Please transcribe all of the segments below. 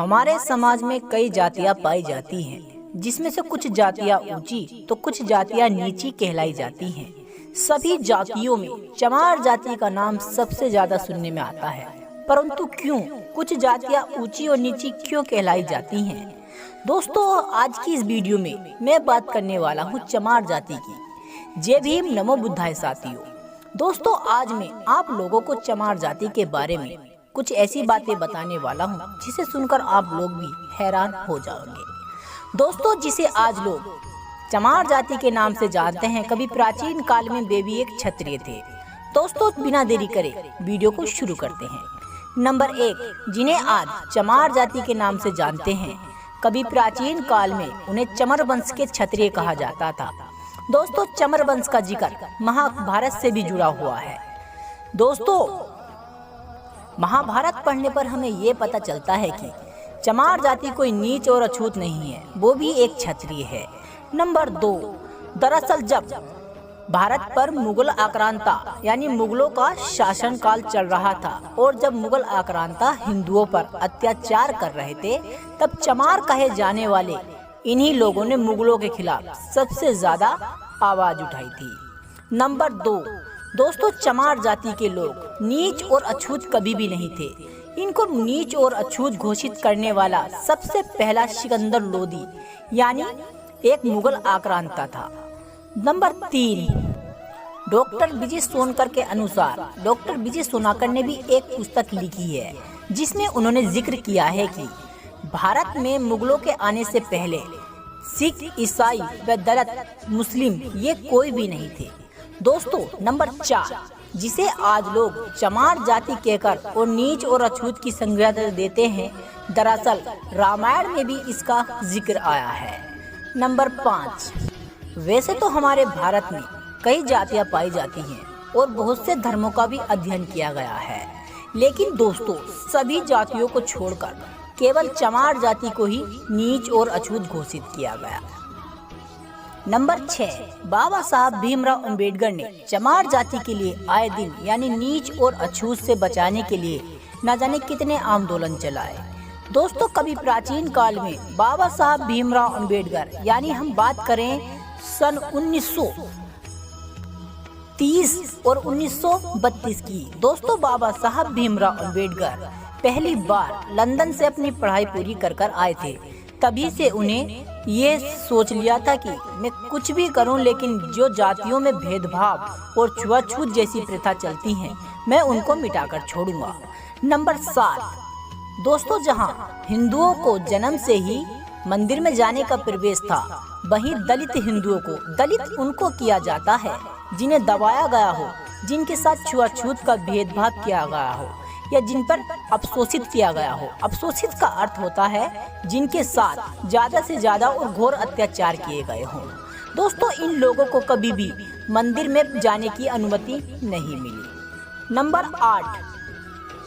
हमारे समाज में कई जातियां पाई जाती हैं, जिसमें से कुछ जातियां ऊंची तो कुछ जातियां नीची कहलाई जाती हैं। सभी जातियों में चमार जाति का नाम सबसे ज्यादा सुनने में आता है, परंतु क्यों कुछ जातियां ऊंची और नीची क्यों कहलाई जाती हैं? दोस्तों, आज की इस वीडियो में मैं बात करने वाला हूँ चमार जाति की। जय भीम, नमो बुद्धाय साथियों। दोस्तों, आज मैं आप लोगों को चमार जाति के बारे में कुछ ऐसी बातें बताने वाला हूँ जिसे सुनकर आप लोग भी हैरान हो जाओगे। दोस्तों, जिसे आज लोग चमार जाति के नाम से जानते हैं, कभी प्राचीन काल में वे भी एक क्षत्रिय थे। दोस्तों, बिना देरी करे वीडियो को शुरू करते हैं। नंबर 1, जिन्हें आज चमार जाति के नाम से जानते हैं, कभी प्राचीन काल में उन्हें चमर वंश के क्षत्रिय कहा जाता था। दोस्तों, चमर वंश का जिक्र महाभारत से भी जुड़ा हुआ है। दोस्तों, महाभारत पढ़ने पर हमें ये पता चलता है कि चमार जाति कोई नीच और अछूत नहीं है, वो भी एक क्षत्रिय है। नंबर 2, दरअसल जब भारत पर मुगल आक्रांता यानी मुगलों का शासनकाल चल रहा था और जब मुगल आक्रांता हिंदुओं पर अत्याचार कर रहे थे, तब चमार कहे जाने वाले इन्हीं लोगों ने मुगलों के खिलाफ सबसे ज्यादा आवाज उठाई थी। नंबर 2, दोस्तों, चमार जाति के लोग नीच और अछूत कभी भी नहीं थे। इनको नीच और अछूत घोषित करने वाला सबसे पहला सिकंदर लोदी यानी एक मुगल आक्रांता था। नंबर 3, डॉक्टर विजय सोनकर के अनुसार डॉक्टर विजय सोनाकर ने भी एक पुस्तक लिखी है जिसमें उन्होंने जिक्र किया है कि भारत में मुगलों के आने से पहले सिख, ईसाई व दलित, मुस्लिम ये कोई भी नहीं थे। दोस्तों, नंबर 4, जिसे आज लोग चमार जाति कहकर और नीच और अछूत की संज्ञा देते हैं, दरअसल रामायण में भी इसका जिक्र आया है। नंबर 5, वैसे तो हमारे भारत में कई जातियां पाई जाती हैं और बहुत से धर्मों का भी अध्ययन किया गया है, लेकिन दोस्तों, सभी जातियों को छोड़कर केवल चमार जाति को ही नीच और अछूत घोषित किया गया। नंबर 6, बाबा साहब भीमराव अंबेडकर ने चमार जाति के लिए आए दिन यानी नीच और अछूत से बचाने के लिए न जाने कितने आंदोलन चलाए। दोस्तों, कभी प्राचीन काल में बाबा साहब भीमराव अंबेडकर यानी हम बात करें सन 1930 और 1932 की। दोस्तों, बाबा साहब भीमराव अंबेडकर पहली बार लंदन से अपनी पढ़ाई पूरी कर आए थे। तभी से उन्हें ये सोच लिया था कि मैं कुछ भी करूं, लेकिन जो जातियों में भेदभाव और छुआछूत जैसी प्रथा चलती हैं, मैं उनको मिटाकर छोड़ूंगा। नंबर 7, दोस्तों, जहां हिंदुओं को जन्म से ही मंदिर में जाने का प्रवेश था, वहीं दलित हिंदुओं को दलित उनको किया जाता है जिन्हें दबाया गया हो, जिनके साथ छुआछूत का भेदभाव किया गया हो या जिन पर अवशोषित किया गया हो। अवशोषित का अर्थ होता है जिनके साथ ज्यादा से ज्यादा और घोर अत्याचार किए गए हों। दोस्तों, इन लोगों को कभी भी मंदिर में जाने की अनुमति नहीं मिली। नंबर 8,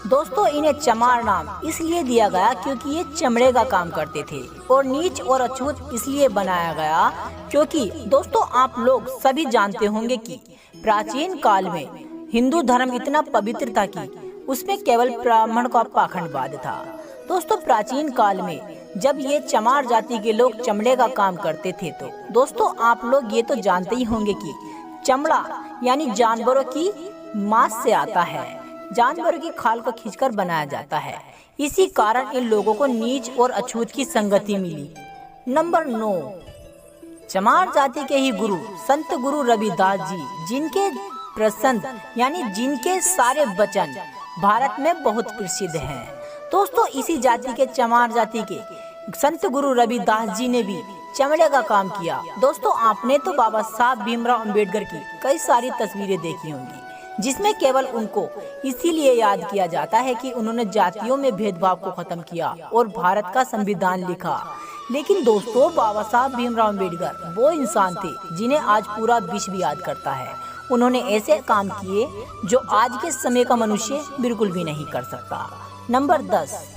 दोस्तों, इन्हें चमार नाम इसलिए दिया गया क्योंकि ये चमड़े का काम करते थे, और नीच और अछूत इसलिए बनाया गया क्योंकि दोस्तों, आप लोग सभी जानते होंगे कि प्राचीन काल में हिंदू धर्म इतना पवित्र था कि उसमें केवल ब्राह्मण का पाखंडवाद था। दोस्तों, प्राचीन काल में जब ये चमार जाति के लोग चमड़े का काम करते थे, तो दोस्तों, आप लोग ये तो जानते ही होंगे कि चमड़ा यानी जानवरों की मांस से आता है, जानवरों की खाल को खींचकर बनाया जाता है। इसी कारण इन लोगों को नीच और अछूत की संगति मिली। नंबर 9, चमार जाति के ही गुरु संत गुरु रविदास जी, जिनके प्रसंग यानी जिनके सारे वचन भारत में बहुत प्रसिद्ध हैं। दोस्तों, इसी जाति के चमार जाति के संत गुरु रविदास जी ने भी चमड़े का काम किया। दोस्तों, आपने तो बाबा साहब भीमराव अंबेडकर की कई सारी तस्वीरें देखी होंगी, जिसमें केवल उनको इसीलिए याद किया जाता है कि उन्होंने जातियों में भेदभाव को खत्म किया और भारत का संविधान लिखा। लेकिन दोस्तों, बाबा साहब भीमराव अंबेडकर वो इंसान थे जिन्हें आज पूरा विश्व याद करता है। उन्होंने ऐसे काम किए जो आज के समय का मनुष्य बिल्कुल भी नहीं कर सकता। नंबर 10,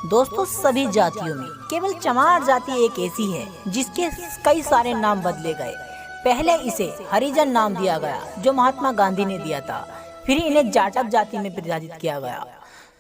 दोस्तों, सभी जातियों में केवल चमार जाति एक ऐसी है जिसके कई सारे नाम बदले गए। पहले इसे हरिजन नाम दिया गया जो महात्मा गांधी ने दिया था, फिर इन्हें जाटव जाति में विभाजित किया गया।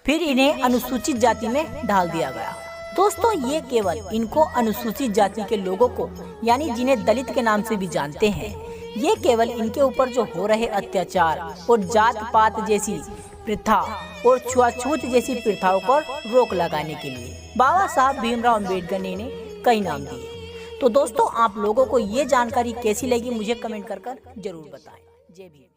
फिर इन्हें अनुसूचित जाति में डाल दिया गया। दोस्तों ये केवल इनको अनुसूचित जाति के लोगों को यानी जिन्हें दलित के नाम से भी जानते हैं, ये केवल इनके ऊपर जो हो रहे अत्याचार और जात पात जैसी प्रथा और छुआछूत जैसी प्रथाओं पर रोक लगाने के लिए बाबा साहब भीमराव अम्बेडकर ने इन्हें कई नाम दिए। तो दोस्तों आप लोगों को ये जानकारी कैसी लगी मुझे कमेंट कर जरूर बताएं। जय भीम।